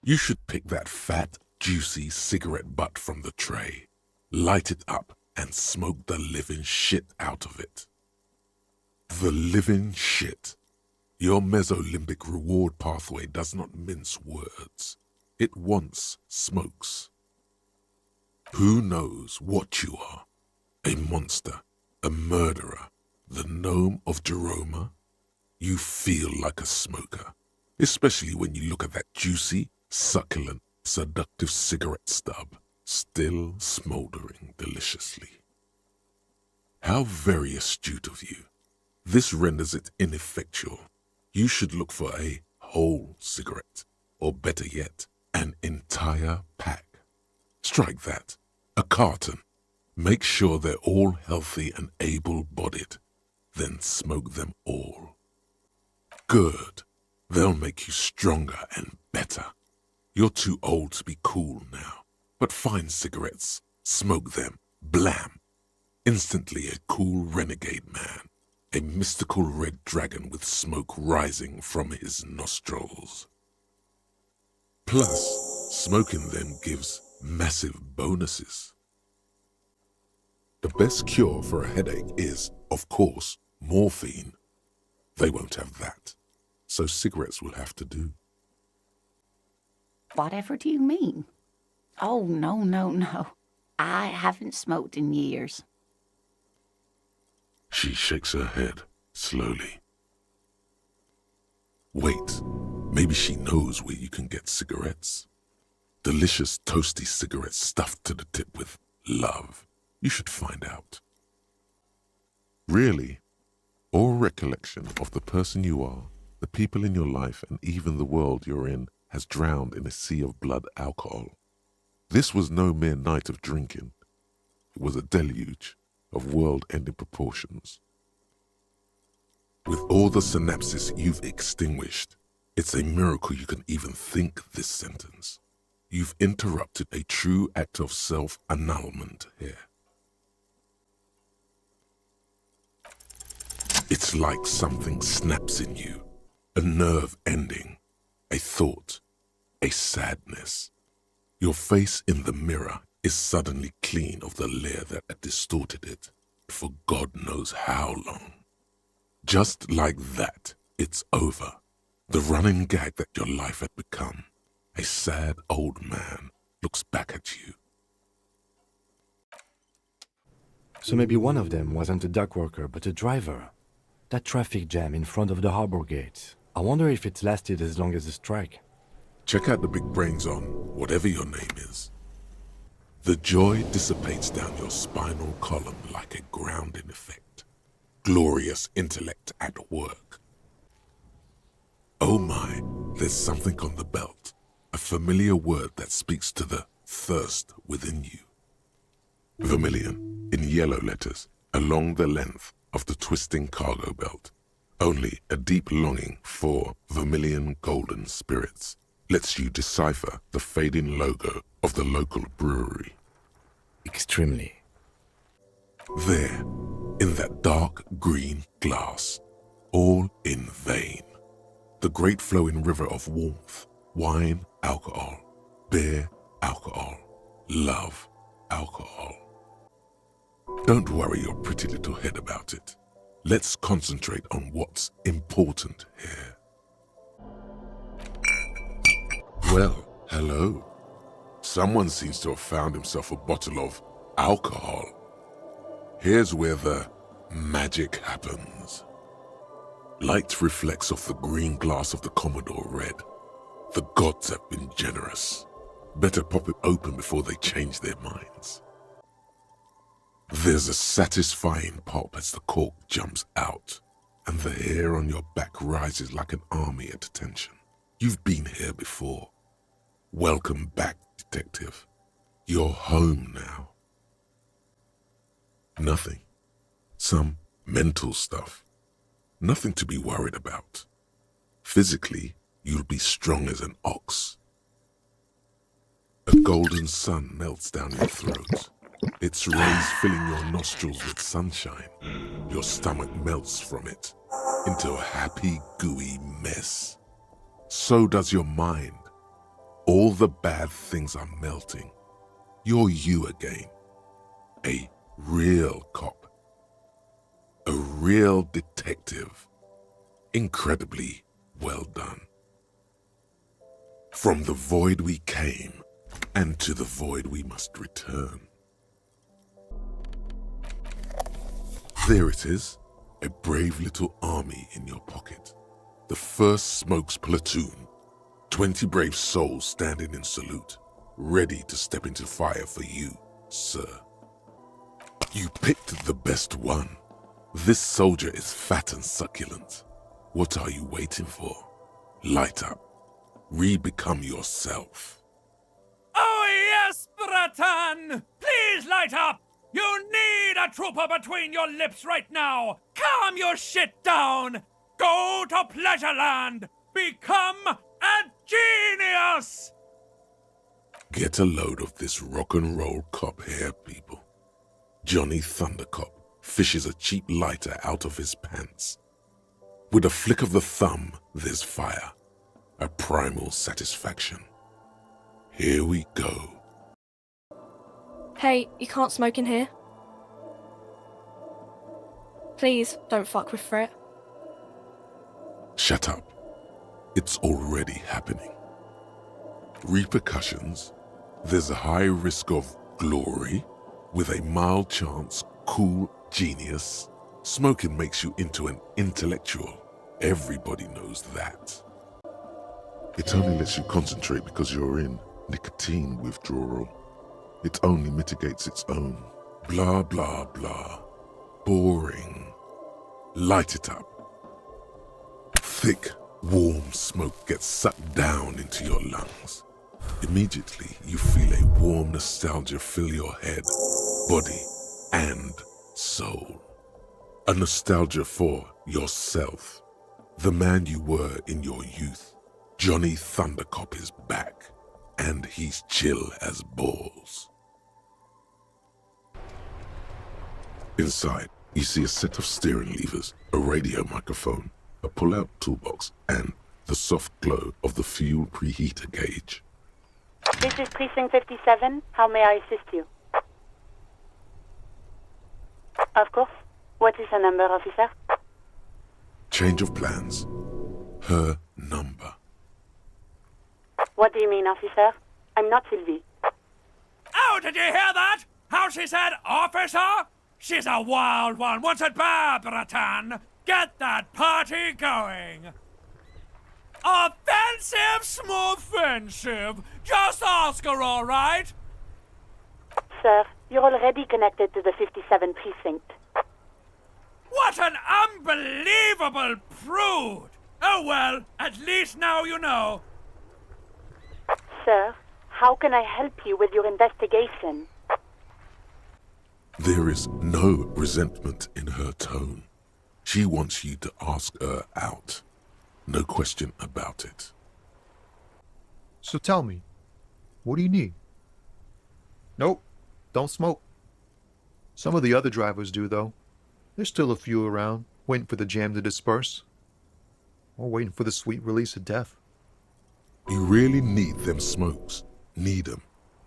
You should pick that fat, juicy cigarette butt from the tray, light it up, and smoke the living shit out of it. The living shit. Your mesolimbic reward pathway does not mince words. It wants smokes. Who knows what you are? A monster, a murderer, the gnome of Jeroma? You feel like a smoker, especially when you look at that juicy, succulent, seductive cigarette stub, still smoldering deliciously. How very astute of you. This renders it ineffectual. You should look for a whole cigarette, or better yet, an entire pack. Strike that. A carton. Make sure they're all healthy and able-bodied. Then smoke them all. Good. They'll make you stronger and better. You're too old to be cool now, but find cigarettes, smoke them, blam. Instantly a cool renegade man, a mystical red dragon with smoke rising from his nostrils. Plus, smoking them gives massive bonuses. The best cure for a headache is, of course, morphine. They won't have that, so cigarettes will have to do. Whatever do you mean? Oh, no. I haven't smoked in years. She shakes her head, slowly. Wait, maybe she knows where you can get cigarettes. Delicious, toasty cigarettes stuffed to the tip with love. You should find out. Really, all recollection of the person you are, the people in your life, and even the world you're in has drowned in a sea of blood alcohol. This was no mere night of drinking. It was a deluge of world-ending proportions. With all the synapses you've extinguished, it's a miracle you can even think this sentence. You've interrupted a true act of self-annulment here. It's like something snaps in you, a nerve ending, a thought, a sadness. Your face in the mirror is suddenly clean of the layer that had distorted it for God knows how long. Just like that, it's over. The running gag that your life had become. A sad old man looks back at you. So maybe one of them wasn't a dock worker, but a driver. That traffic jam in front of the harbor gate. I wonder if it's lasted as long as the strike. Check out the big brains on whatever your name is. The joy dissipates down your spinal column like a grounding effect. Glorious intellect at work. Oh my, there's something on the belt. A familiar word that speaks to the thirst within you. Vermilion, in yellow letters, along the length of the twisting cargo belt. Only a deep longing for vermilion golden spirits lets you decipher the fading logo of the local brewery. Extremely. There, in that dark green glass, all in vain. The great flowing river of warmth, wine, alcohol, beer, alcohol, love, alcohol. Don't worry your pretty little head about it. Let's concentrate on what's important here. Well, hello. Someone seems to have found himself a bottle of alcohol. Here's where the magic happens. Light reflects off the green glass of the Commodore red. The gods have been generous. Better pop it open before they change their minds. There's a satisfying pop as the cork jumps out, and the hair on your back rises like an army at attention. You've been here before. Welcome back, detective. You're home now. Nothing. Some mental stuff. Nothing to be worried about. Physically, you'll be strong as an ox. A golden sun melts down your throat. Its rays filling your nostrils with sunshine. Your stomach melts from it into a happy, gooey mess. So does your mind. All the bad things are melting. You're you again. A real cop. A real detective. Incredibly well done. From the void we came, and to the void we must return. There it is, a brave little army in your pocket. The first Smokes platoon, 20 brave souls standing in salute, ready to step into fire for you, sir. You picked the best one. This soldier is fat and succulent. What are you waiting for? Light up. Re-become yourself. Oh yes, Bratan! Please light up! You need a trooper between your lips right now! Calm your shit down! Go to Pleasureland! Become a genius! Get a load of this rock and roll cop here, people. Johnny Thundercop fishes a cheap lighter out of his pants. With a flick of the thumb, there's fire. A primal satisfaction. Here we go. Hey, you can't smoke in here. Please, don't fuck with Frit. Shut up. It's already happening. Repercussions. There's a high risk of glory with a mild chance, cool genius. Smoking makes you into an intellectual. Everybody knows that. It only lets you concentrate because you're in nicotine withdrawal. It only mitigates its own. Blah, blah, blah. Boring. Light it up. Thick, warm smoke gets sucked down into your lungs. Immediately, you feel a warm nostalgia fill your head, body, and soul. A nostalgia for yourself. The man you were in your youth. Johnny Thundercop is back, and he's chill as balls. Inside, you see a set of steering levers, a radio microphone, a pull-out toolbox, and the soft glow of the fuel preheater gauge. This is Precinct 57. How may I assist you? Of course. What is her number, officer? Change of plans. Her number. What do you mean, officer? I'm not Sylvie. Oh, did you hear that? How she said, officer? She's a wild one. What's it, Bratan? Get that party going. Offensive, smooth-fensive. Just ask her, all right? Sir, you're already connected to the 57 precinct. What an unbelievable prude! Oh well, at least now you know. Sir, how can I help you with your investigation? There is no resentment in her tone. She wants you to ask her out. No question about it. So tell me, what do you need? Nope, don't smoke. Some of the other drivers do, though. There's still a few around, waiting for the jam to disperse. Or waiting for the sweet release of death. You really need them smokes. Need 'em.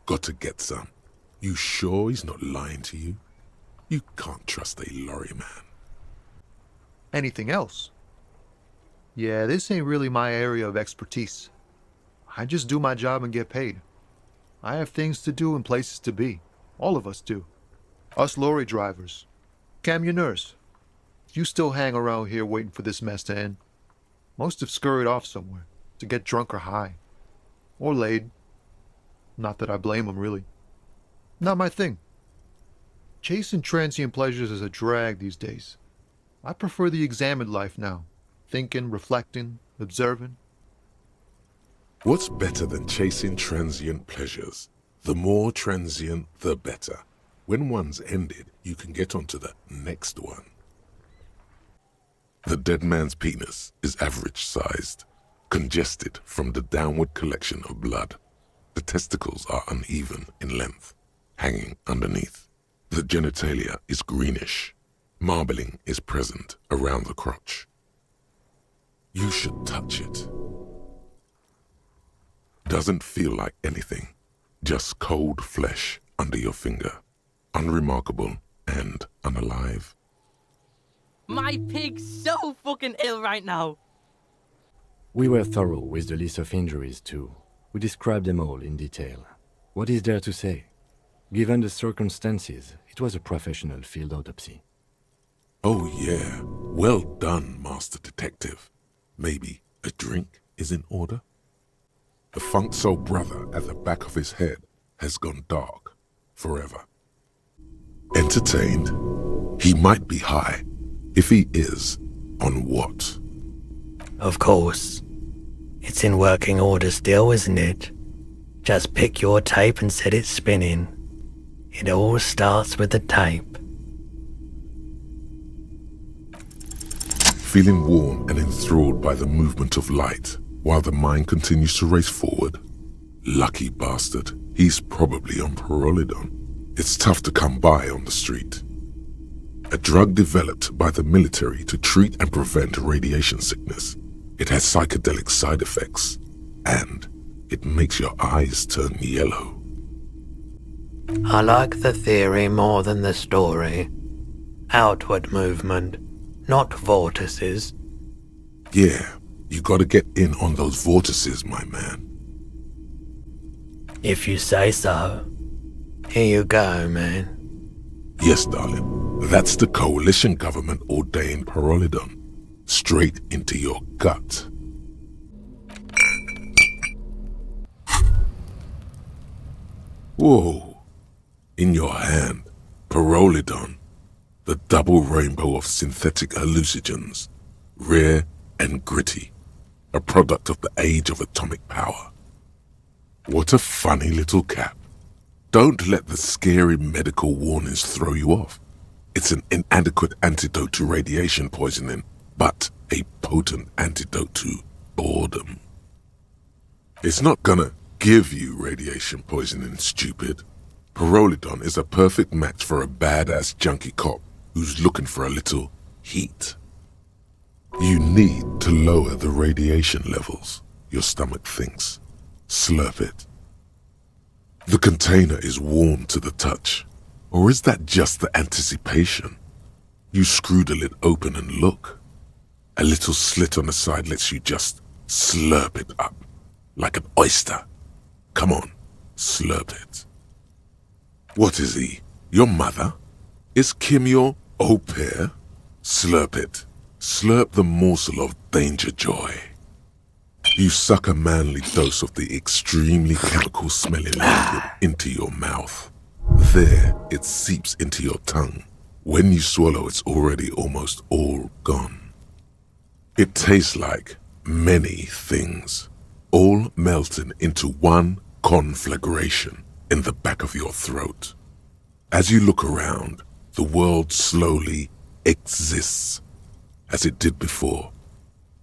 Got to get some. You sure he's not lying to you? You can't trust a lorry man. Anything else? Yeah, this ain't really my area of expertise. I just do my job and get paid. I have things to do and places to be. All of us do. Us lorry drivers. Camionneurs. You still hang around here waiting for this mess to end. Most have scurried off somewhere to get drunk or high. Or laid. Not that I blame them, really. Not my thing. Chasing transient pleasures is a drag these days. I prefer the examined life now. Thinking, reflecting, observing. What's better than chasing transient pleasures? The more transient, the better. When one's ended, you can get on to the next one. The dead man's penis is average-sized, congested from the downward collection of blood. The testicles are uneven in length, hanging underneath. The genitalia is greenish. Marbling is present around the crotch. You should touch it. Doesn't feel like anything. Just cold flesh under your finger. Unremarkable and unalive. My pig's so fucking ill right now. We were thorough with the list of injuries, too. We described them all in detail. What is there to say? Given the circumstances, it was a professional field autopsy. Oh yeah, well done, Master Detective. Maybe a drink is in order? The funk soul brother at the back of his head has gone dark forever. Entertained? He might be high. If he is, on what? Of course. It's in working order still, isn't it? Just pick your tape and set it spinning. It all starts with the tape. Feeling warm and enthralled by the movement of light, while the mind continues to race forward. Lucky bastard, he's probably on Pyrrolidon. It's tough to come by on the street. A drug developed by the military to treat and prevent radiation sickness. It has psychedelic side effects, and it makes your eyes turn yellow. I like the theory more than the story. Outward movement, not vortices. Yeah, you gotta get in on those vortices, my man. If you say so. Here you go, man. Yes, darling. That's the coalition government ordained Pyrrolidon. Straight into your gut. Whoa. In your hand, Pyrrolidon. The double rainbow of synthetic hallucinogens. Rare and gritty. A product of the age of atomic power. What a funny little cap. Don't let the scary medical warnings throw you off. It's an inadequate antidote to radiation poisoning, but a potent antidote to boredom. It's not gonna give you radiation poisoning, stupid. Pyrrolidon is a perfect match for a badass junkie cop who's looking for a little heat. You need to lower the radiation levels, your stomach thinks. Slurp it. The container is warm to the touch. Or is that just the anticipation? You screw the lid open and look. A little slit on the side lets you just slurp it up. Like an oyster. Come on, slurp it. What is he? Your mother? Is Kim your au pair? Slurp it. Slurp the morsel of danger joy. You suck a manly dose of the extremely chemical-smelling liquid into your mouth. There, it seeps into your tongue. When you swallow, it's already almost all gone. It tastes like many things, all melting into one conflagration in the back of your throat. As you look around, the world slowly exists, as it did before.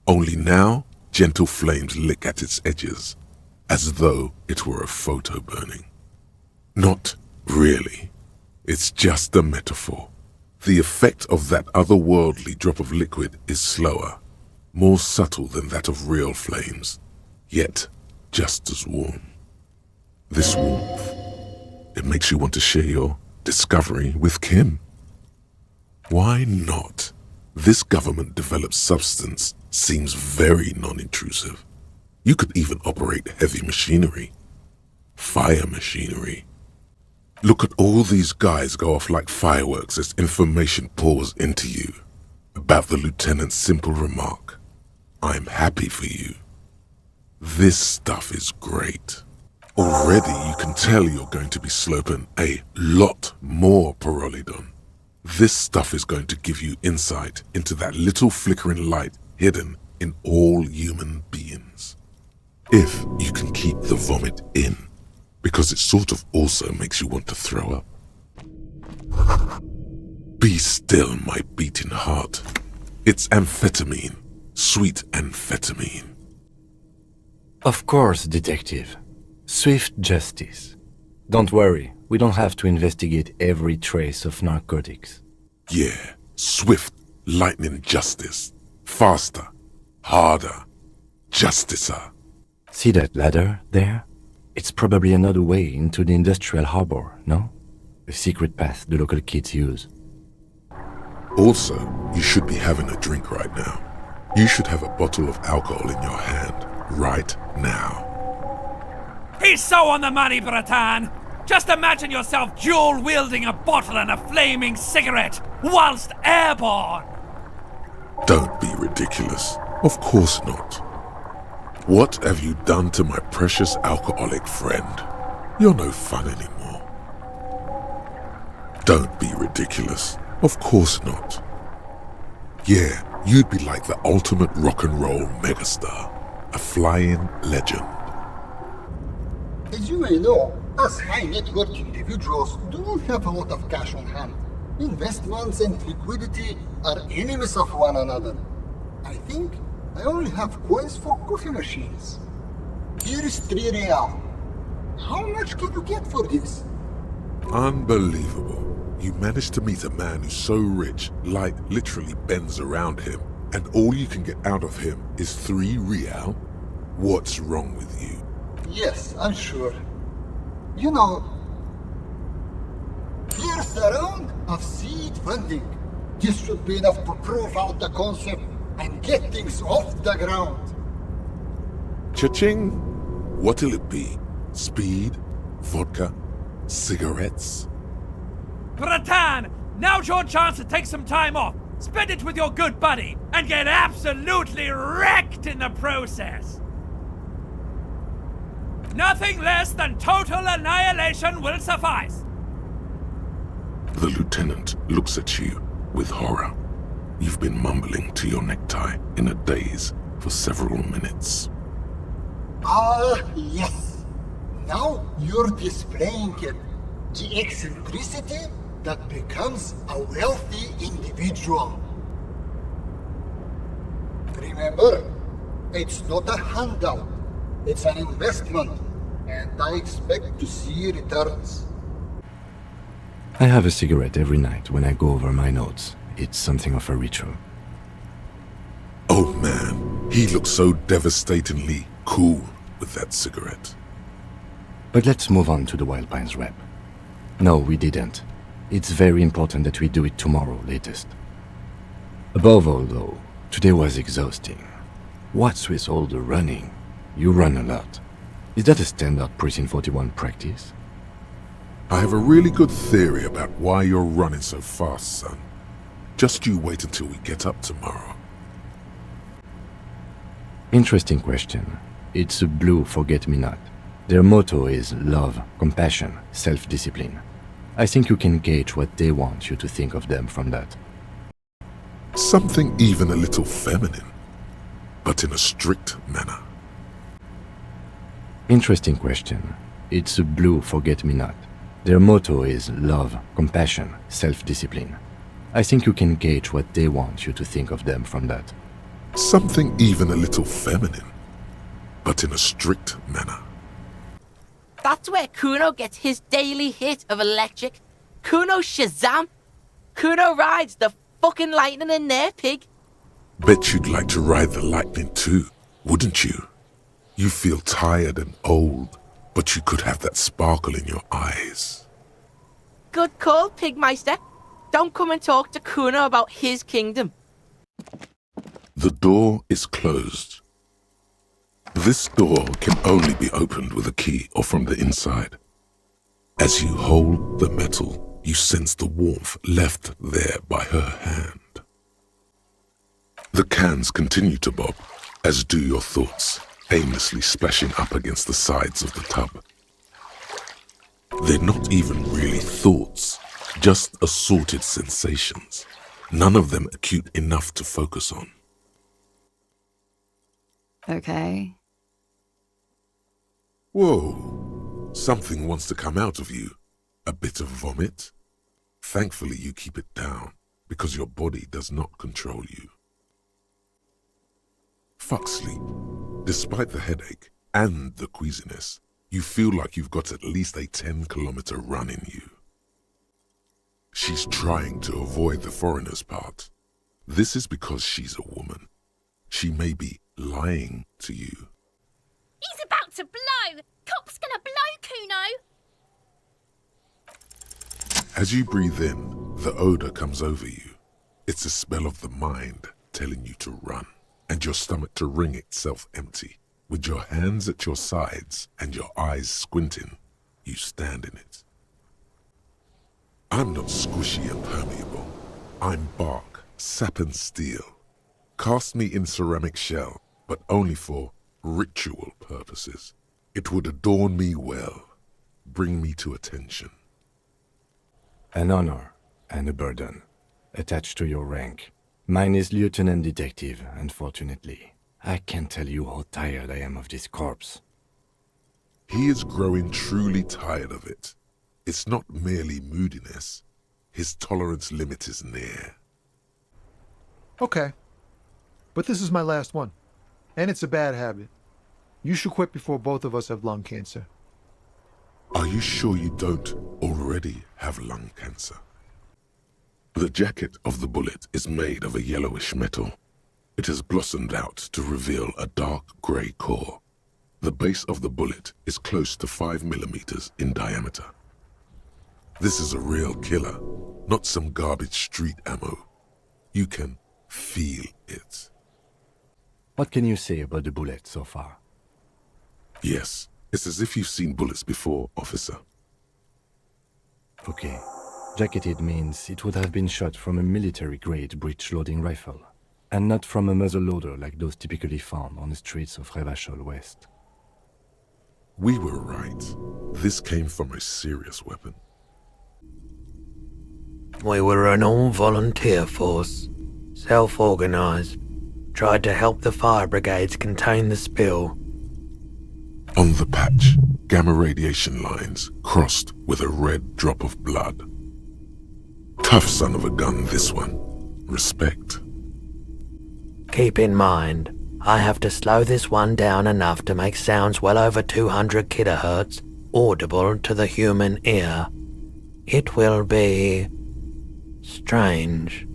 Only now, gentle flames lick at its edges, as though it were a photo burning. Not really. It's just a metaphor. The effect of that otherworldly drop of liquid is slower, more subtle than that of real flames, yet just as warm. This warmth, it makes you want to share your discovery with Kim. Why not? This government-developed substance seems very non-intrusive. You could even operate heavy machinery, fire machinery. Look at all these guys go off like fireworks as information pours into you about the lieutenant's simple remark, "I'm happy for you." This stuff is great. Already you can tell you're going to be slurping a lot more Pyrrolidon. This stuff is going to give you insight into that little flickering light hidden in all human beings. If you can keep the vomit in, because it sort of also makes you want to throw up. Be still, my beating heart. It's amphetamine, sweet amphetamine. Of course, detective. Swift justice. Don't worry, we don't have to investigate every trace of narcotics. Yeah, swift, lightning justice. Faster, harder, justicer. See that ladder there? It's probably another way into the industrial harbor, no? A secret path the local kids use. Also, you should be having a drink right now. You should have a bottle of alcohol in your hand right now. He's so on the money, Bratan! Just imagine yourself dual-wielding a bottle and a flaming cigarette whilst airborne! Don't be ridiculous. Of course not. What have you done to my precious alcoholic friend? You're no fun anymore. Don't be ridiculous. Of course not. Yeah, you'd be like the ultimate rock and roll megastar. A flying legend. As you may know, us high net worth individuals don't have a lot of cash on hand. Investments and liquidity are enemies of one another. I think I only have coins for coffee machines. Here is 3 real. How much can you get for this? Unbelievable. You managed to meet a man who's so rich, light literally bends around him, and all you can get out of him is 3 real? What's wrong with you? Yes, I'm sure. You know, here's a round of seed funding. This should be enough to prove out the concept and get things off the ground. Cha-ching! What'll it be? Speed? Vodka? Cigarettes? Bratan, now's your chance to take some time off. Spend it with your good buddy and get absolutely wrecked in the process. Nothing less than total annihilation will suffice. The lieutenant looks at you with horror. You've been mumbling to your necktie in a daze for several minutes. Yes. Now you're displaying it. The eccentricity that becomes a wealthy individual. Remember, it's not a handout. It's an investment, and I expect to see returns. I have a cigarette every night when I go over my notes. It's something of a ritual. Oh man, he looks so devastatingly cool with that cigarette. But let's move on to the Wild Pines rep. No, we didn't. It's very important that we do it tomorrow, latest. Above all, though, today was exhausting. What's with all the running? You run a lot. Is that a standard Precinct 41 practice? I have a really good theory about why you're running so fast, son. Just you wait until we get up tomorrow. Interesting question. It's a blue forget-me-not. Their motto is love, compassion, self-discipline. I think you can gauge what they want you to think of them from that. Something even a little feminine, but in a strict manner. Interesting question. It's a blue forget-me-not. Their motto is love, compassion, self-discipline. I think you can gauge what they want you to think of them from that. Something even a little feminine, but in a strict manner. That's where Kuno gets his daily hit of electric. Kuno Shazam! Kuno rides the fucking lightning in there, pig. Bet you'd like to ride the lightning too, wouldn't you? You feel tired and old, but you could have that sparkle in your eyes. Good call, Pigmeister. Don't come and talk to Kuno about his kingdom. The door is closed. This door can only be opened with a key or from the inside. As you hold the metal, you sense the warmth left there by her hand. The cans continue to bob, as do your thoughts, aimlessly splashing up against the sides of the tub. They're not even really thoughts, just assorted sensations, none of them acute enough to focus on. Okay. Whoa, something wants to come out of you. A bit of vomit. Thankfully you keep it down, because your body does not control you. Fuck sleep. Despite the headache and the queasiness, you feel like you've got at least a 10-kilometer run in you. She's trying to avoid the foreigner's part. This is because she's a woman. She may be lying to you. He's about to blow! Cop's gonna blow, Kuno! As you breathe in, the odor comes over you. It's a smell of the mind telling you to run, and your stomach to wring itself empty. With your hands at your sides and your eyes squinting, you stand in it. I'm not squishy and permeable. I'm bark, sap and steel. Cast me in ceramic shell, but only for ritual purposes. It would adorn me well, bring me to attention. An honor and a burden attached to your rank. Mine is Lieutenant Detective, unfortunately. I can't tell you how tired I am of this corpse. He is growing truly tired of it. It's not merely moodiness. His tolerance limit is near. Okay. But this is my last one. And it's a bad habit. You should quit before both of us have lung cancer. Are you sure you don't already have lung cancer? The jacket of the bullet is made of a yellowish metal. It has blossomed out to reveal a dark grey core. The base of the bullet is close to 5 millimeters in diameter. This is a real killer, not some garbage street ammo. You can feel it. What can you say about the bullet so far? Yes, it's as if you've seen bullets before, officer. Okay. Jacketed means it would have been shot from a military-grade breech-loading rifle, and not from a muzzle-loader like those typically found on the streets of Revachol West. We were right. This came from a serious weapon. We were an all-volunteer force, self-organized, tried to help the fire brigades contain the spill. On the patch, gamma radiation lines crossed with a red drop of blood. Tough son of a gun, this one. Respect. Keep in mind, I have to slow this one down enough to make sounds well over 200 kilohertz audible to the human ear. It will be strange.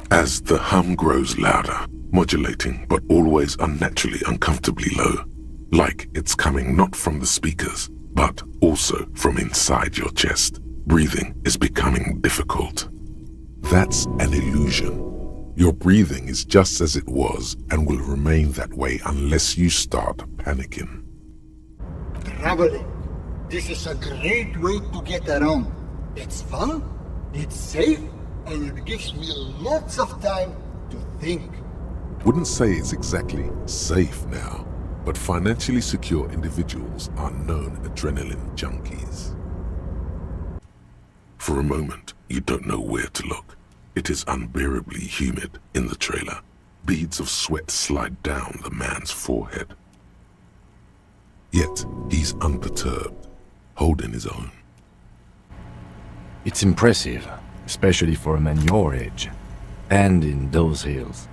As the hum grows louder, modulating but always unnaturally uncomfortably low, like it's coming not from the speakers, but also from inside your chest, breathing is becoming difficult. That's an illusion. Your breathing is just as it was and will remain that way unless you start panicking. Traveling. This is a great way to get around. It's fun, it's safe, and it gives me lots of time to think. Wouldn't say it's exactly safe now, but financially secure individuals are known adrenaline junkies. For a moment, you don't know where to look. It is unbearably humid in the trailer. Beads of sweat slide down the man's forehead. Yet, he's unperturbed, holding his own. It's impressive, especially for a man your age, and in those hills.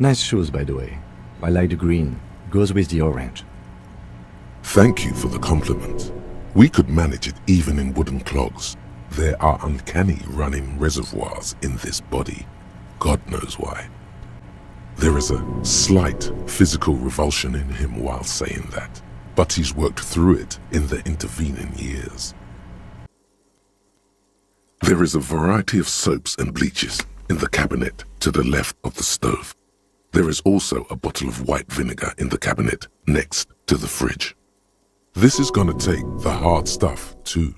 Nice shoes, by the way. I like the green. Goes with the orange. Thank you for the compliment. We could manage it even in wooden clogs. There are uncanny running reservoirs in this body. God knows why. There is a slight physical revulsion in him while saying that, but he's worked through it in the intervening years. There is a variety of soaps and bleaches in the cabinet to the left of the stove. There is also a bottle of white vinegar in the cabinet next to the fridge. This is gonna take the hard stuff too.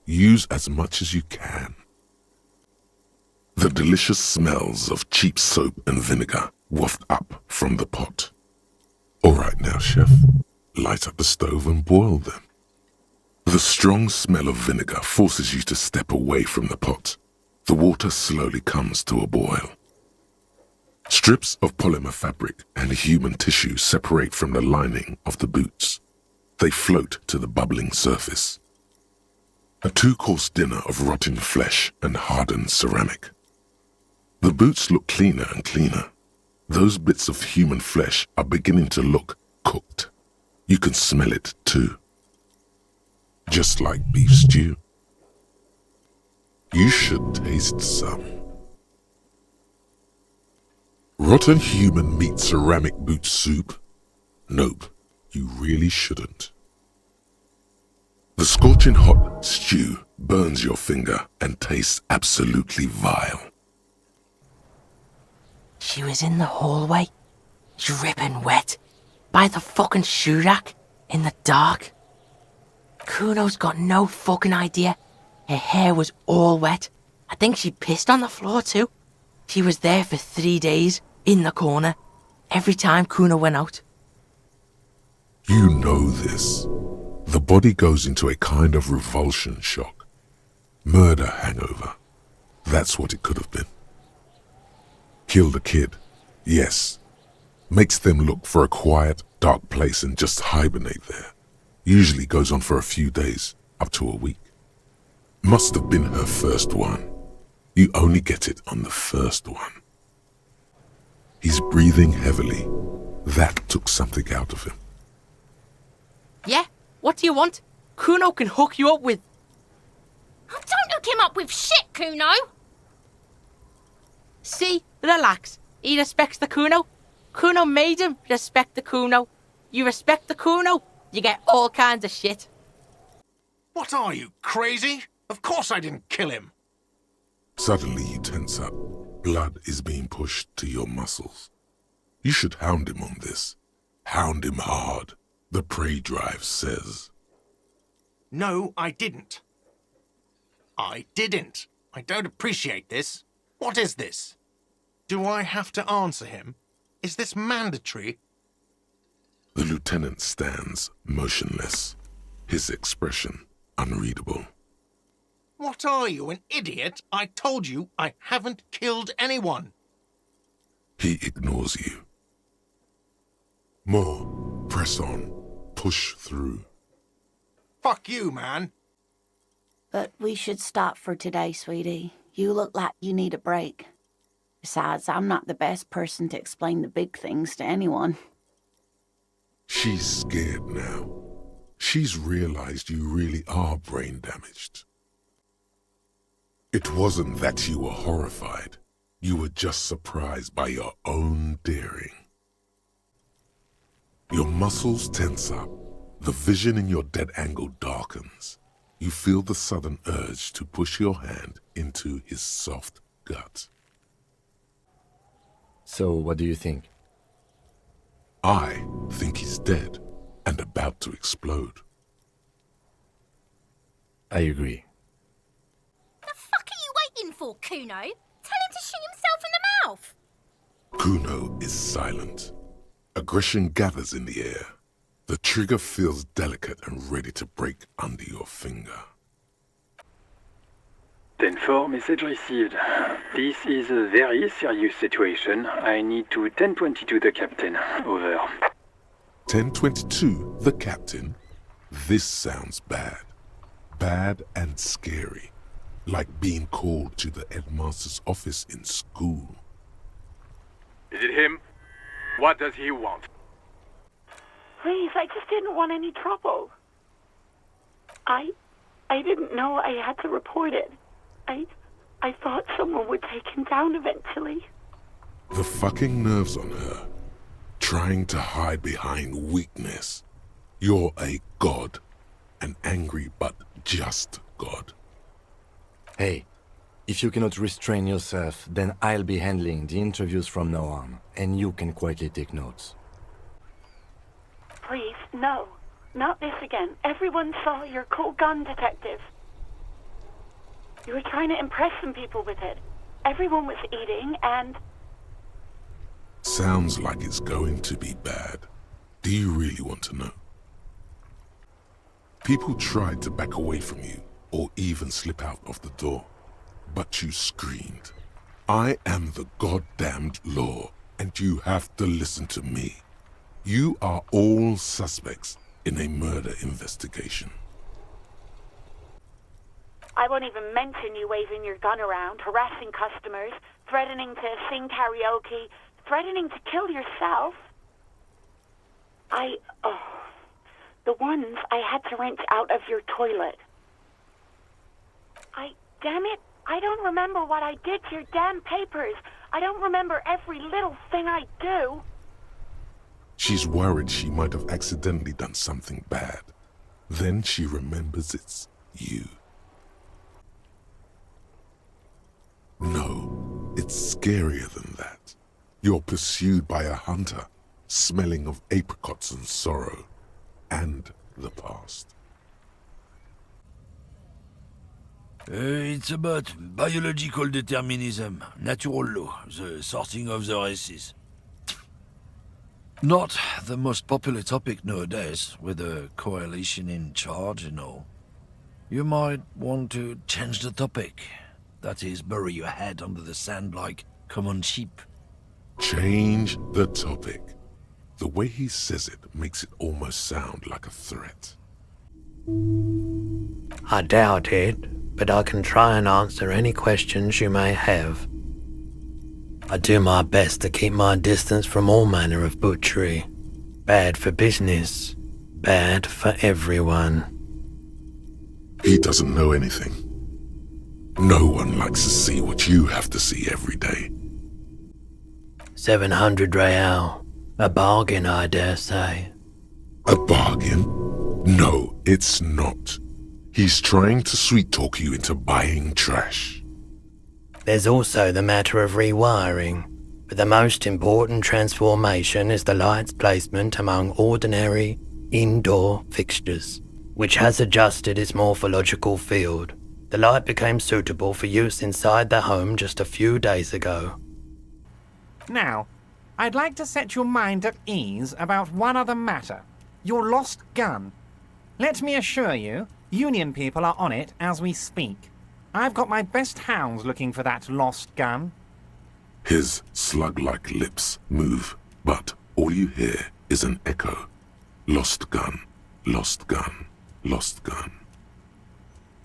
Use as much as you can. The delicious smells of cheap soap and vinegar waft up from the pot. All right now, chef, light up the stove and boil them. The strong smell of vinegar forces you to step away from the pot. The water slowly comes to a boil. Strips of polymer fabric and human tissue separate from the lining of the boots. They float to the bubbling surface. A 2-course dinner of rotten flesh and hardened ceramic. The boots look cleaner and cleaner. Those bits of human flesh are beginning to look cooked. You can smell it too. Just like beef stew. You should taste some. Rotten human meat ceramic boot soup? Nope, you really shouldn't. The scorching hot stew burns your finger and tastes absolutely vile. She was in the hallway, dripping wet, by the fucking shoe rack, in the dark. Kuno's got no fucking idea. Her hair was all wet. I think she pissed on the floor too. She was there for 3 days, in the corner, every time Kuno went out. You know this. The body goes into a kind of revulsion shock. Murder hangover. That's what it could have been. Kill the kid. Yes. Makes them look for a quiet, dark place and just hibernate there. Usually goes on for a few days, up to a week. Must have been her first one. You only get it on the first one. He's breathing heavily. That took something out of him. Yeah? What do you want? Kuno can hook you up with... Oh, don't hook him up with shit, Kuno! See? Relax. He respects the Kuno. Kuno made him respect the Kuno. You respect the Kuno, you get all kinds of shit. What are you, crazy? Of course I didn't kill him. Suddenly you tense up. Blood is being pushed to your muscles. You should hound him on this. Hound him hard, the prey drive says. No, I didn't. I didn't. I don't appreciate this. What is this? Do I have to answer him? Is this mandatory? The lieutenant stands motionless, his expression unreadable. What are you, an idiot? I told you I haven't killed anyone. He ignores you. More. Press on. Push through. Fuck you, man. But we should stop for today, sweetie. You look like you need a break. Besides, I'm not the best person to explain the big things to anyone. She's scared now. She's realized you really are brain damaged. It wasn't that you were horrified. You were just surprised by your own daring. Your muscles tense up. The vision in your dead angle darkens. You feel the sudden urge to push your hand into his soft gut. So, what do you think? I think he's dead and about to explode. I agree. The fuck are you waiting for, Kuno? Tell him to shoot himself in the mouth. Kuno is silent. Aggression gathers in the air. The trigger feels delicate and ready to break under your finger. 10-4, message received. This is a very serious situation. I need to 1022 the captain. Over. 1022, the captain. This sounds bad. Bad and scary. Like being called to the headmaster's office in school. Is it him? What does he want? Please, I just didn't want any trouble. I didn't know I had to report it. I thought someone would take him down eventually. The fucking nerves on her. Trying to hide behind weakness. You're a god. An angry but just god. Hey, if you cannot restrain yourself, then I'll be handling the interviews from now on, and you can quietly take notes. Please, no. Not this again. Everyone saw your cool gun, detective. You were trying to impress some people with it. Everyone was eating and... Sounds like it's going to be bad. Do you really want to know? People tried to back away from you, or even slip out of the door. But you screamed, I am the goddamned law, and you have to listen to me. You are all suspects in a murder investigation. I won't even mention you waving your gun around, harassing customers, threatening to sing karaoke, threatening to kill yourself. The ones I had to wrench out of your toilet. Damn it, I don't remember what I did to your damn papers. I don't remember every little thing I do. She's worried she might have accidentally done something bad. Then she remembers it's you. No, it's scarier than that. You're pursued by a hunter, smelling of apricots and sorrow, and the past. It's about biological determinism, natural law, the sorting of the races. Not the most popular topic nowadays, with a coalition in charge and all. You might want to change the topic. That is, bury your head under the sand like common sheep. Change the topic. The way he says it makes it almost sound like a threat. I doubt it, but I can try and answer any questions you may have. I do my best to keep my distance from all manner of butchery. Bad for business, bad for everyone. He doesn't know anything. No one likes to see what you have to see every day. 700 real. A bargain, I dare say. A bargain? No, it's not. He's trying to sweet-talk you into buying trash. There's also the matter of rewiring, but the most important transformation is the light's placement among ordinary, indoor fixtures, which has adjusted its morphological field. The light became suitable for use inside the home just a few days ago. Now, I'd like to set your mind at ease about one other matter. Your lost gun. Let me assure you, Union people are on it as we speak. I've got my best hounds looking for that lost gun. His slug-like lips move, but all you hear is an echo. Lost gun, lost gun, lost gun.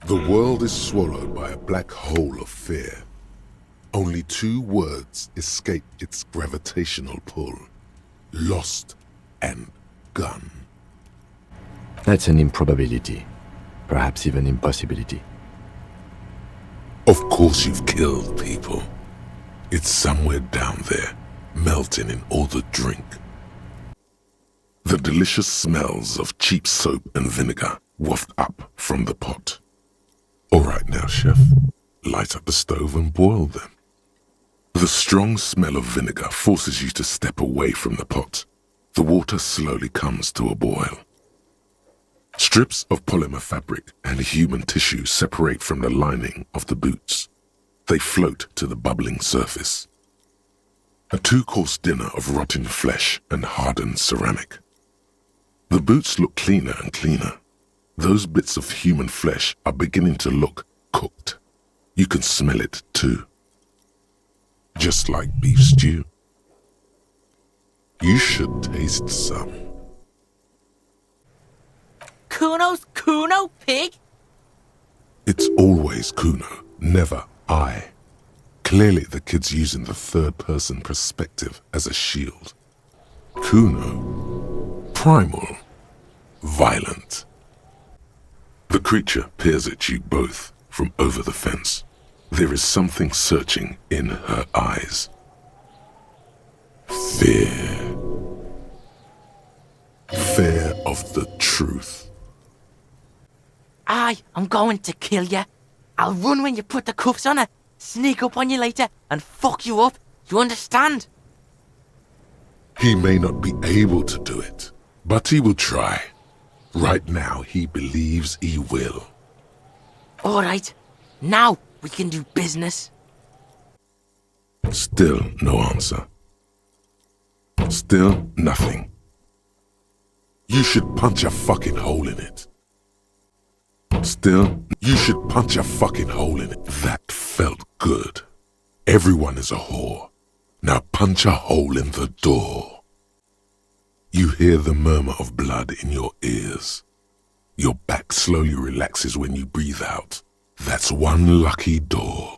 The world is swallowed by a black hole of fear. Only 2 words escape its gravitational pull. Lost and gun. That's an improbability. Perhaps even impossibility. Of course you've killed people. It's somewhere down there, melting in all the drink. The delicious smells of cheap soap and vinegar waft up from the pot. All right now, chef. Light up the stove and boil them. The strong smell of vinegar forces you to step away from the pot. The water slowly comes to a boil. Strips of polymer fabric and human tissue separate from the lining of the boots. They float to the bubbling surface. A 2-course dinner of rotten flesh and hardened ceramic. The boots look cleaner and cleaner. Those bits of human flesh are beginning to look cooked. You can smell it too. Just like beef stew. You should taste some. Kuno pig? It's always Kuno, never I. Clearly the kid's using the third-person perspective as a shield. Kuno. Primal. Violent. The creature peers at you both from over the fence. There is something searching in her eyes. Fear. Fear of the truth. I'm going to kill you. I'll run when you put the cuffs on her, sneak up on you later, and fuck you up. You understand? He may not be able to do it, but he will try. Right now, he believes he will. All right. Now we can do business. Still no answer. Still nothing. You should punch a fucking hole in it. Still, you should punch a fucking hole in it. That felt good. Everyone is a whore. Now punch a hole in the door. You hear the murmur of blood in your ears. Your back slowly relaxes when you breathe out. That's one lucky door.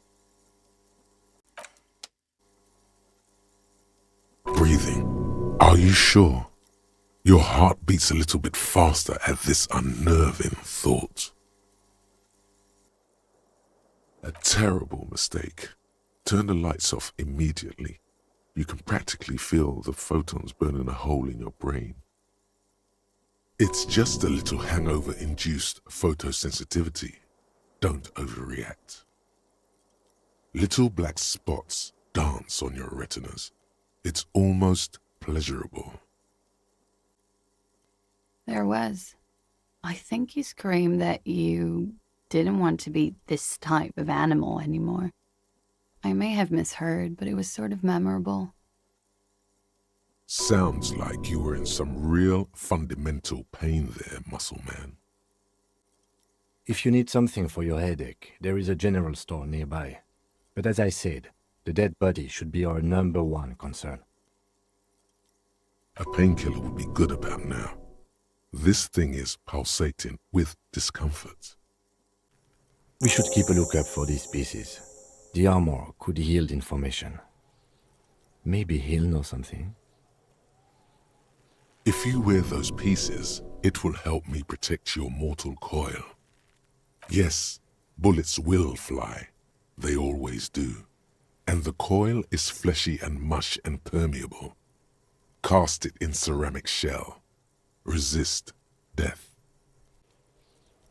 Breathing. Are you sure? Your heart beats a little bit faster at this unnerving thought. A terrible mistake. Turn the lights off immediately. You can practically feel the photons burning a hole in your brain. It's just a little hangover-induced photosensitivity. Don't overreact. Little black spots dance on your retinas. It's almost pleasurable. There was. I think you screamed that you didn't want to be this type of animal anymore. I may have misheard, but it was sort of memorable. Sounds like you were in some real fundamental pain there, muscle man. If you need something for your headache, there is a general store nearby. But as I said, the dead body should be our #1 concern. A painkiller would be good about now. This thing is pulsating with discomfort. We should keep a lookout for these pieces. The armor could yield information. Maybe he'll know something. If you wear those pieces, it will help me protect your mortal coil. Yes, bullets will fly. They always do. And the coil is fleshy and mush and permeable. Cast it in ceramic shell. Resist death.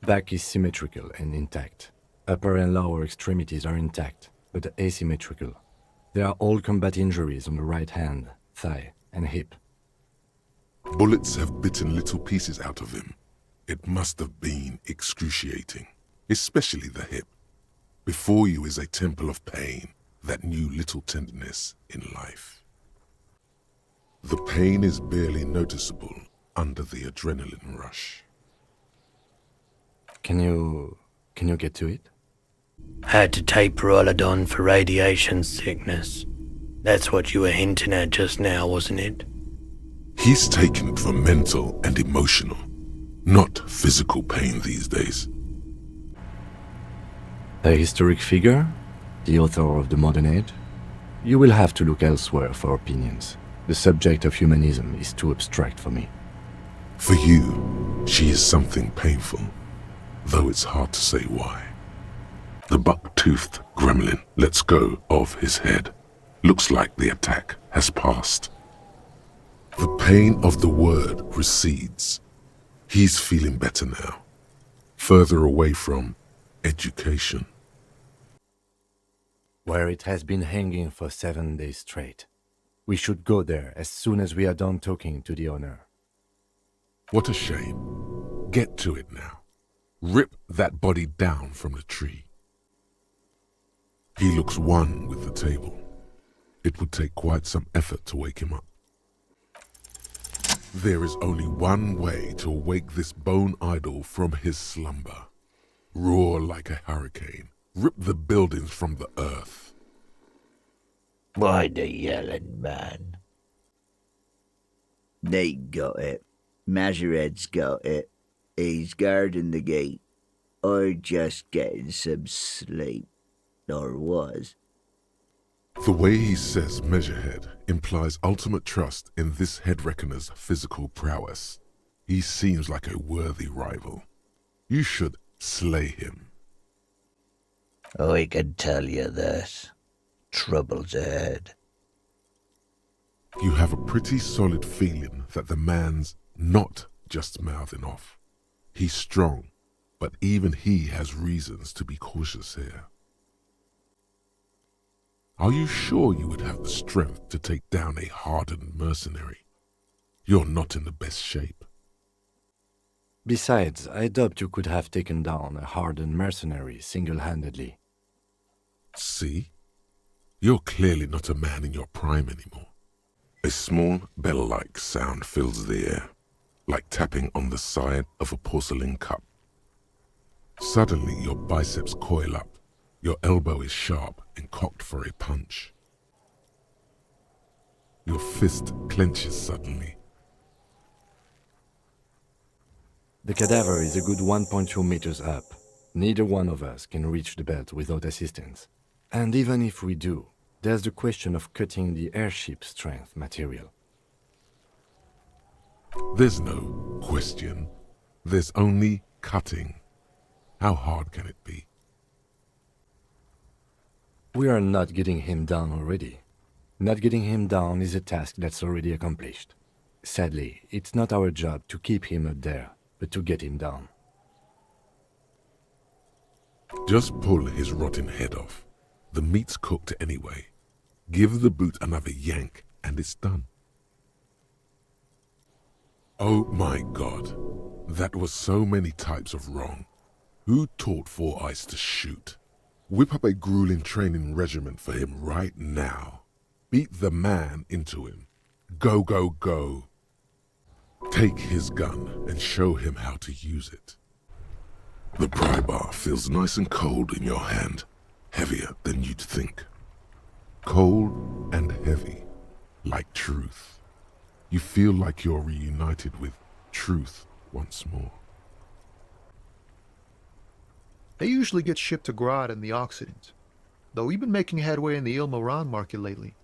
Back is symmetrical and intact. Upper and lower extremities are intact, but asymmetrical. There are all combat injuries on the right hand, thigh, and hip. Bullets have bitten little pieces out of him. It must have been excruciating, especially the hip. Before you is a temple of pain that knew little tenderness in life. The pain is barely noticeable under the adrenaline rush. Can you get to it? Had to take Pyrrolidon for radiation sickness. That's what you were hinting at just now, wasn't it? He's taken it for mental and emotional, not physical pain these days. A historic figure? The author of the modern age? You will have to look elsewhere for opinions. The subject of humanism is too abstract for me. For you, she is something painful, though it's hard to say why. The buck-toothed gremlin lets go of his head. Looks like the attack has passed. The pain of the word recedes. He's feeling better now, further away from education. Where it has been hanging for 7 days straight. We should go there as soon as we are done talking to the owner. What a shame. Get to it now. Rip that body down from the tree. He looks one with the table. It would take quite some effort to wake him up. There is only one way to wake this bone idol from his slumber. Roar like a hurricane. Rip the buildings from the earth. Why the yelling, man? Nate got it. Majoret's got it. He's guarding the gate. Or just getting some sleep. Or was. The way he says Measurehead implies ultimate trust in this head reckoner's physical prowess. He seems like a worthy rival. You should slay him. I can tell you this. Trouble's ahead. You have a pretty solid feeling that the man's not just mouthing off. He's strong, but even he has reasons to be cautious here. Are you sure you would have the strength to take down a hardened mercenary? You're not in the best shape. Besides, I doubt you could have taken down a hardened mercenary single-handedly. See? You're clearly not a man in your prime anymore. A small bell-like sound fills the air, like tapping on the side of a porcelain cup. Suddenly your biceps coil up. Your elbow is sharp and cocked for a punch. Your fist clenches suddenly. The cadaver is a good 1.2 meters up. Neither one of us can reach the belt without assistance. And even if we do, there's the question of cutting the airship strength material. There's no question. There's only cutting. How hard can it be? We are not getting him down already. Not getting him down is a task that's already accomplished. Sadly, it's not our job to keep him up there, but to get him down. Just pull his rotten head off. The meat's cooked anyway. Give the boot another yank, and it's done. Oh my God. That was so many types of wrong. Who taught Four Eyes to shoot? Whip up a grueling training regimen for him right now. Beat the man into him. Go, go, go. Take his gun and show him how to use it. The pry bar feels nice and cold in your hand, heavier than you'd think. Cold and heavy, like truth. You feel like you're reunited with truth once more. They usually get shipped to Grad in the Occident, though we've been making headway in the Il-Moran market lately.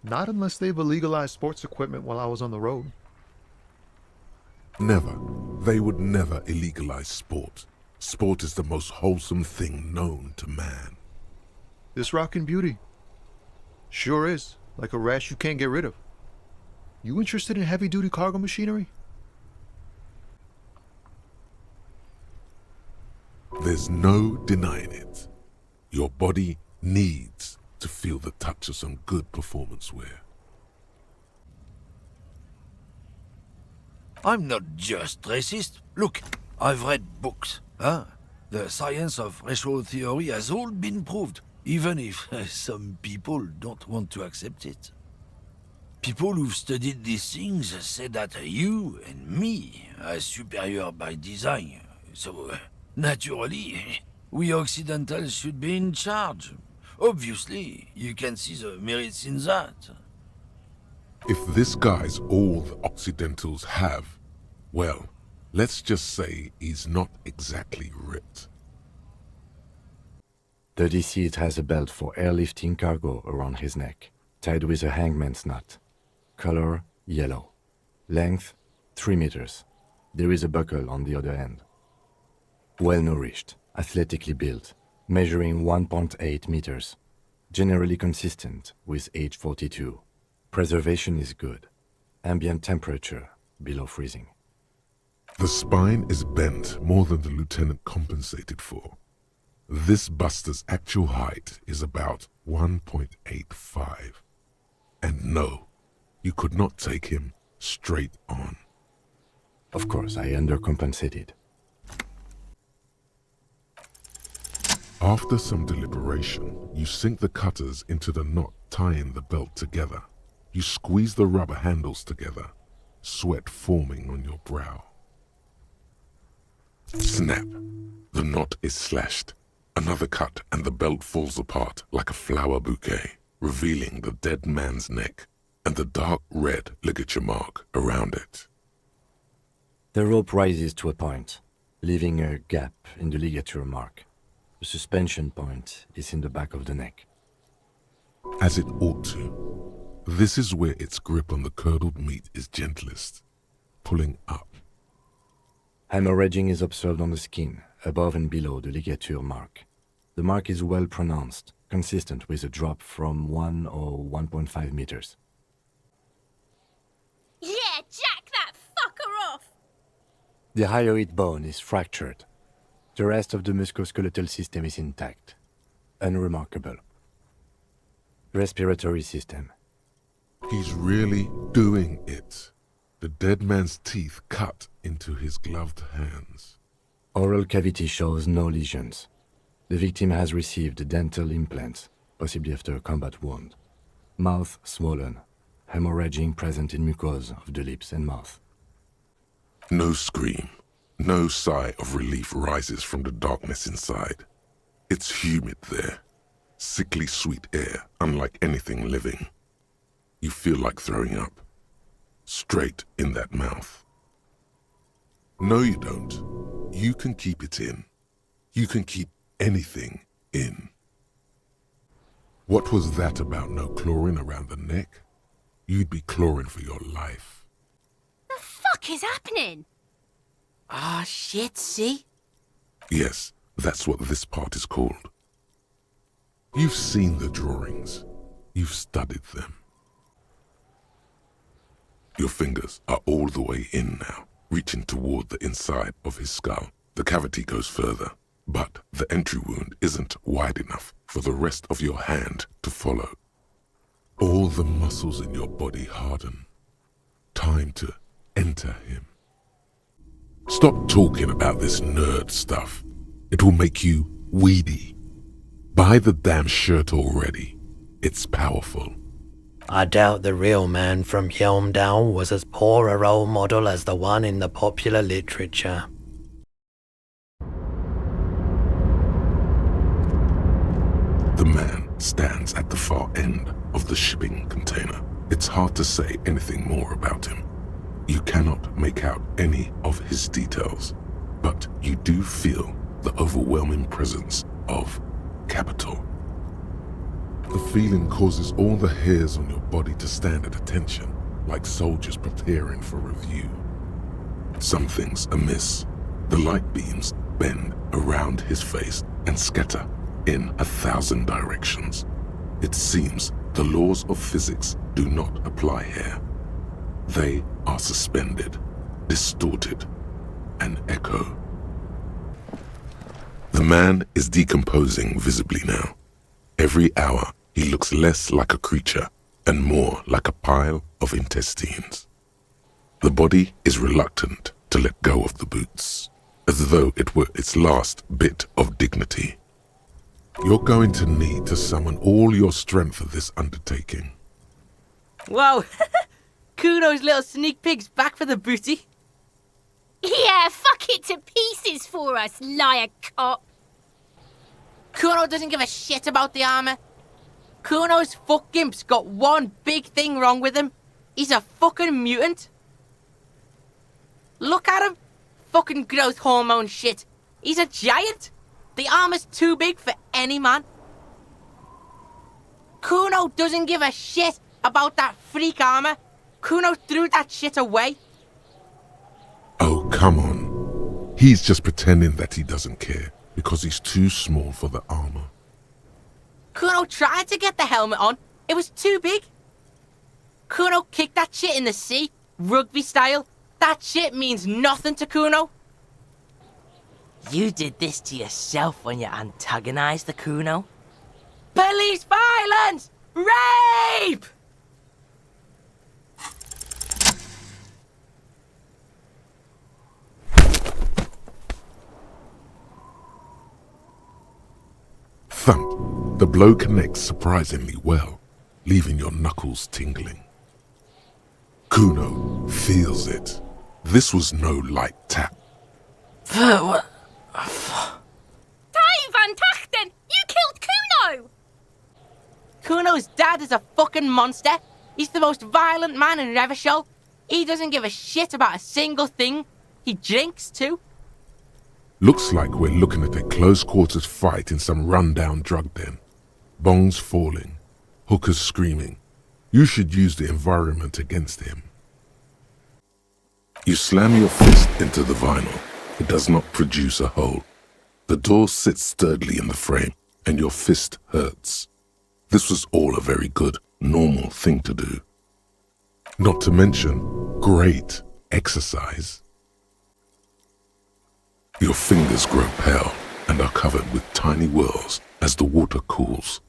Not unless they've illegalized sports equipment while I was on the road. Never. They would never illegalize sport. Sport is the most wholesome thing known to man. This rockin' beauty. Sure is, like a rash you can't get rid of. You interested in heavy-duty cargo machinery? There's no denying it. Your body needs to feel the touch of some good performance wear. I'm not just racist. Look, I've read books. Huh? The science of racial theory has all been proved, even if some people don't want to accept it. People who've studied these things say that you and me are superior by design. So, naturally, we Occidentals should be in charge. Obviously, you can see the merits in that. If this guy's all the Occidentals have, well, let's just say he's not exactly ripped. The deceased has a belt for airlifting cargo around his neck, tied with a hangman's knot. Color, yellow. Length, 3 meters. There is a buckle on the other end. Well-nourished, athletically built, measuring 1.8 meters. Generally consistent with age 42. Preservation is good. Ambient temperature, below freezing. The spine is bent more than the lieutenant compensated for. This buster's actual height is about 1.85. And no, you could not take him straight on. Of course, I undercompensated. After some deliberation, you sink the cutters into the knot tying the belt together. You squeeze the rubber handles together, sweat forming on your brow. Snap! The knot is slashed. Another cut and the belt falls apart like a flower bouquet, revealing the dead man's neck and the dark red ligature mark around it. The rope rises to a point, leaving a gap in the ligature mark. The suspension point is in the back of the neck. As it ought to. This is where its grip on the curdled meat is gentlest, pulling up. Hemorrhaging is observed on the skin, above and below the ligature mark. The mark is well pronounced, consistent with a drop from 1 or 1.5 meters. Yeah, jack that fucker off! The hyoid bone is fractured. The rest of the musculoskeletal system is intact. Unremarkable. Respiratory system. He's really doing it. The dead man's teeth cut into his gloved hands. Oral cavity shows no lesions. The victim has received dental implants, possibly after a combat wound. Mouth swollen. Hemorrhaging present in mucosa of the lips and mouth. No scream. No sigh of relief rises from the darkness inside. It's humid there. Sickly sweet air, unlike anything living. You feel like throwing up. Straight in that mouth. No, you don't. You can keep it in. You can keep anything in. What was that about no chlorine around the neck? You'd be chlorine for your life. The fuck is happening? Ah, shit, see? Yes, That's what this part is called. You've seen the drawings. You've studied them. Your fingers are all the way in now, reaching toward the inside of his skull. The cavity goes further, but the entry wound isn't wide enough for the rest of your hand to follow. All the muscles in your body harden. Time to enter him. Stop talking about this nerd stuff. It will make you weedy. Buy the damn shirt already. It's powerful. I doubt the real man from Helmdale was as poor a role model as the one in the popular literature. The man stands at the far end of the shipping container. It's hard to say anything more about him. You cannot make out any of his details, but you do feel the overwhelming presence of capital. The feeling causes all the hairs on your body to stand at attention, like soldiers preparing for review. Something's amiss. The light beams bend around his face and scatter in 1,000 directions. It seems the laws of physics do not apply here. They are suspended, distorted, and echo. The man is decomposing visibly now. Every hour, he looks less like a creature and more like a pile of intestines. The body is reluctant to let go of the boots, as though it were its last bit of dignity. You're going to need to summon all your strength for this undertaking. Whoa! Kuno's little sneak pig's back for the booty. Yeah, fuck it to pieces for us, liar cop. Kuno doesn't give a shit about the armor. Kuno's fuck gimp's got one big thing wrong with him. He's a fucking mutant. Look at him. Fucking growth hormone shit. He's a giant. The armor's too big for any man. Kuno doesn't give a shit about that freak armor. Kuno threw that shit away. Oh, come on. He's just pretending that he doesn't care because he's too small for the armor. Kuno tried to get the helmet on. It was too big. Kuno kicked that shit in the sea, rugby style. That shit means nothing to Kuno. You did this to yourself when you antagonized the Kuno. Police violence! Rape! Thump. The blow connects surprisingly well, leaving your knuckles tingling. Kuno feels it. This was no light tap. What? Dave Van Tachten, you killed Kuno! Kuno's dad is a fucking monster. He's the most violent man in Revachol. He doesn't give a shit about a single thing. He drinks too. Looks like we're looking at a close-quarters fight in some rundown drug den. Bongs falling, hookers screaming. You should use the environment against him. You slam your fist into the vinyl. It does not produce a hole. The door sits sturdily in the frame, and your fist hurts. This was all a very good, normal thing to do. Not to mention, great exercise. Your fingers grow pale and are covered with tiny whirls as the water cools.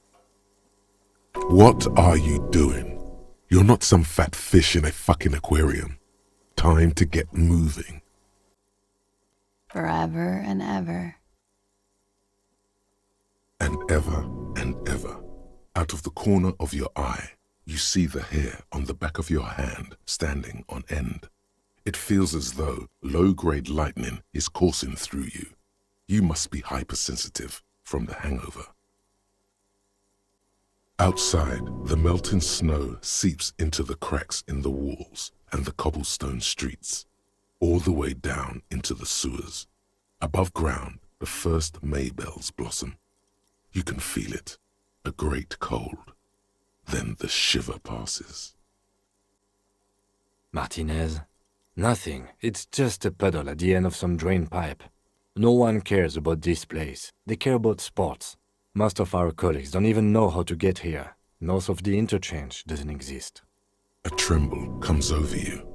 What are you doing? You're not some fat fish in a fucking aquarium. Time to get moving. Forever and ever. And ever and ever. Out of the corner of your eye, you see the hair on the back of your hand standing on end. It feels as though low-grade lightning is coursing through you. You must be hypersensitive from the hangover. Outside, the melting snow seeps into the cracks in the walls and the cobblestone streets, all the way down into the sewers. Above ground, the first May bells blossom. You can feel it, a great cold. Then the shiver passes. Martinez? Nothing. It's just a puddle at the end of some drain pipe. No one cares about this place. They care about sports. Most of our colleagues don't even know how to get here. North of the interchange doesn't exist. A tremble comes over you.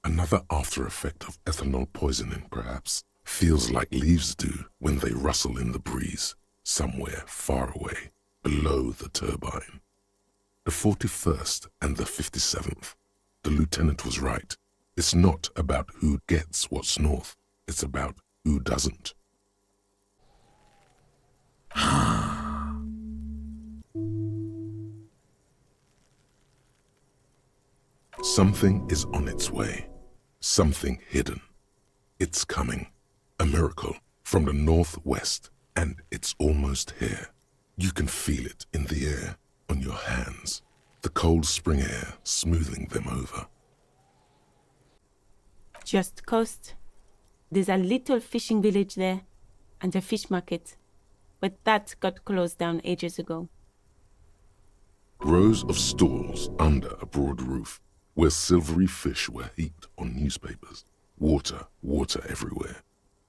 Another after effect of ethanol poisoning, perhaps, feels like leaves do when they rustle in the breeze, somewhere far away, below the turbine. The 41st and the 57th. The lieutenant was right. It's not about who gets what's north. It's about who doesn't. Something is on its way. Something hidden. It's coming. A miracle from the northwest, and it's almost here. You can feel it in the air, on your hands, the cold spring air smoothing them over. Just coast. There's a little fishing village there, and a fish market, but that got closed down ages ago. Rows of stalls under a broad roof, where silvery fish were heaped on newspapers. Water, water everywhere,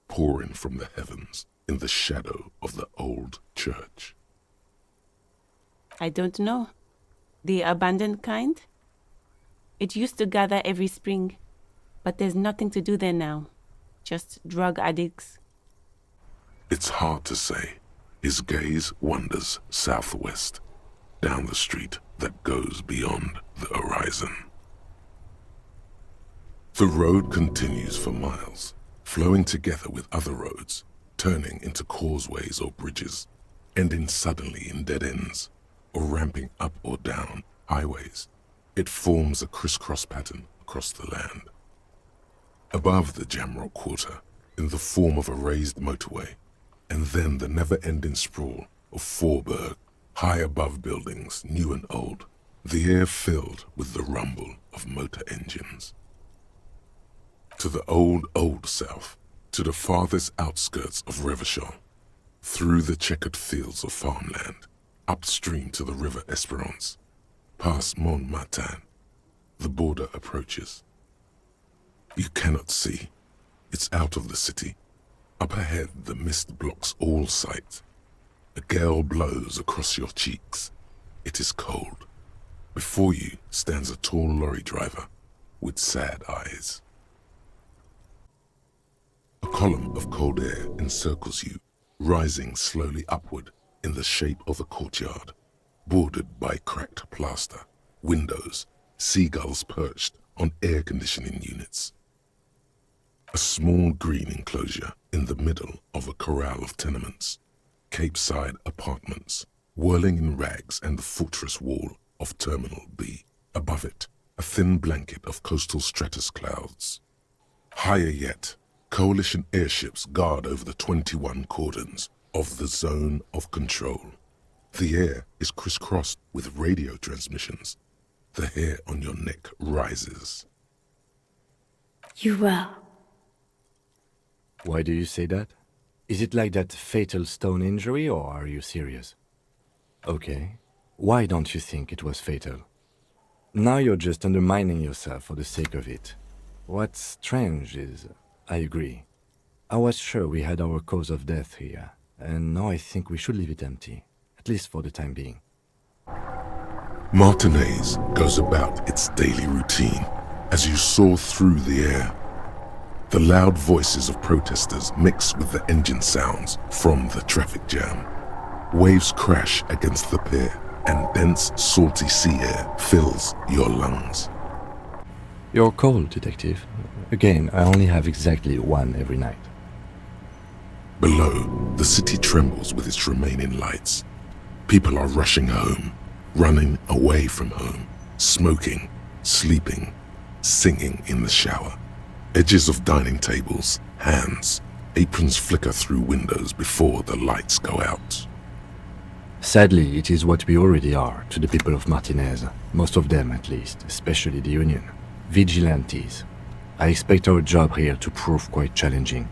pouring from the heavens in the shadow of the old church. I don't know. The abandoned kind? It used to gather every spring, but there's nothing to do there now. Just drug addicts. It's hard to say. His gaze wanders southwest, down the street that goes beyond the horizon. The road continues for miles, flowing together with other roads, turning into causeways or bridges, ending suddenly in dead ends, or ramping up or down highways. It forms a crisscross pattern across the land. Above the Jamrock Quarter, in the form of a raised motorway, and then the never-ending sprawl of Forburg, high above buildings, new and old, the air filled with the rumble of motor engines. To the old south, to the farthest outskirts of Revachol, through the checkered fields of farmland, upstream to the river Esperance, past Montmartin, the border approaches. You cannot see. It's out of the city. Up ahead, the mist blocks all sight. A gale blows across your cheeks. It is cold. Before you stands a tall lorry driver with sad eyes. A column of cold air encircles you, rising slowly upward in the shape of a courtyard, bordered by cracked plaster, windows, seagulls perched on air conditioning units. A small green enclosure in the middle of a corral of tenements, Cape-side apartments, whirling in rags, and the fortress wall of Terminal B. Above it, a thin blanket of coastal stratus clouds. Higher yet, coalition airships guard over the 21 cordons of the zone of control. The air is crisscrossed with radio transmissions. The hair on your neck rises. You will. Why do you say that? Is it like that fatal stone injury, or are you serious? Okay. Why don't you think it was fatal? Now you're just undermining yourself for the sake of it. What's strange is, I agree. I was sure we had our cause of death here, and now I think we should leave it empty, at least for the time being. Martinez goes about its daily routine as you soar through the air. The loud voices of protesters mix with the engine sounds from the traffic jam. Waves crash against the pier, and dense, salty sea air fills your lungs. You're cold, Detective. Again, I only have exactly one every night. Below, the city trembles with its remaining lights. People are rushing home, running away from home, smoking, sleeping, singing in the shower. Edges of dining tables, hands, aprons flicker through windows before the lights go out. Sadly, it is what we already are to the people of Martinez, most of them at least, especially the Union. Vigilantes. I expect our job here to prove quite challenging.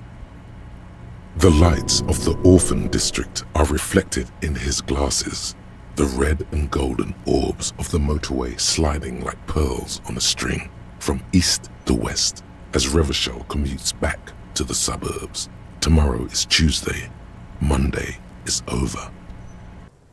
The lights of the orphan district are reflected in his glasses, the red and golden orbs of the motorway sliding like pearls on a string from east to west as Revachol commutes back to the suburbs. Tomorrow is Tuesday. Monday is over.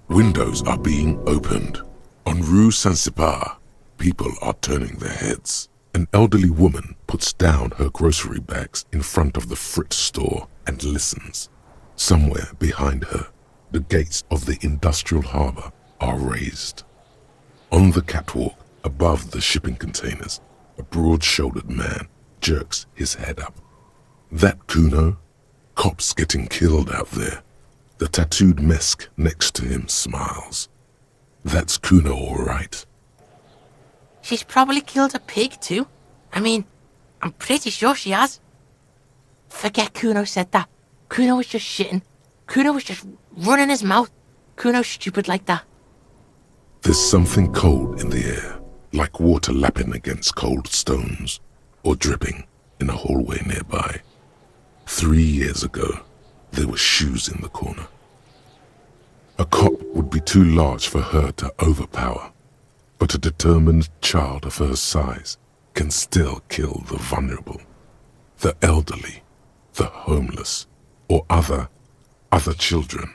Windows are being opened. On Rue Saint-Sipar, people are turning their heads. An elderly woman puts down her grocery bags in front of the Frit store and listens. Somewhere behind her, the gates of the industrial harbour are raised. On the catwalk above the shipping containers, a broad-shouldered man jerks his head up. That Kuno? Cops getting killed out there. The tattooed mesk next to him smiles. That's Kuno, all right. She's probably killed a pig too. I mean, I'm pretty sure she has. Forget Kuno said that. Kuno was just shitting. Kuno was just running his mouth. Kuno's stupid like that. There's something cold in the air, like water lapping against cold stones, or dripping in a hallway nearby. 3 years ago, there were shoes in the corner. A cop would be too large for her to overpower, but a determined child of her size can still kill the vulnerable, the elderly, the homeless, or other children.